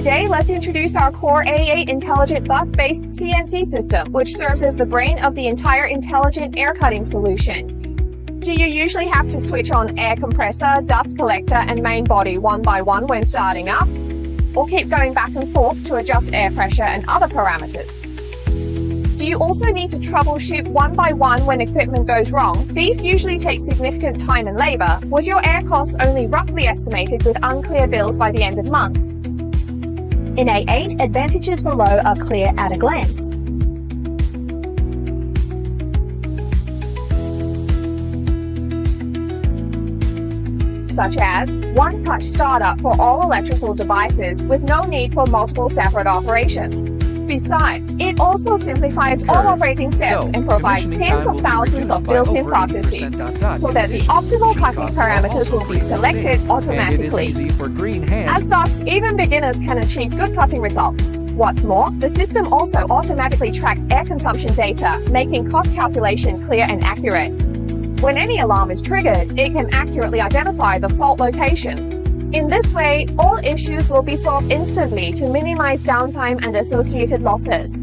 Today, let's introduce our Core A8 Intelligent Bus-based CNC system, which serves as the brain of the entire intelligent air cutting solution. Do you usually have to switch on air compressor, dust collector, and main body one by one when starting up? Or keep going back and forth to adjust air pressure and other parameters? Do you also need to troubleshoot one by one when equipment goes wrong? These usually take significant time and labor. Was your air costs only roughly estimated with unclear bills by the end of month? In A8, advantages below are clear at a glance. Such as one-touch startup for all electrical devices with no need for multiple separate operations. Besides, it also simplifies all operating steps and provides tens of thousands of built-in processes, so that the optimal cutting parameters will be selected automatically. As thus, even beginners can achieve good cutting results. What's more, the system also automatically tracks air consumption data, making cost calculation clear and accurate. When any alarm is triggered, it can accurately identify the fault location. In this way, all issues will be solved instantly to minimize downtime and associated losses.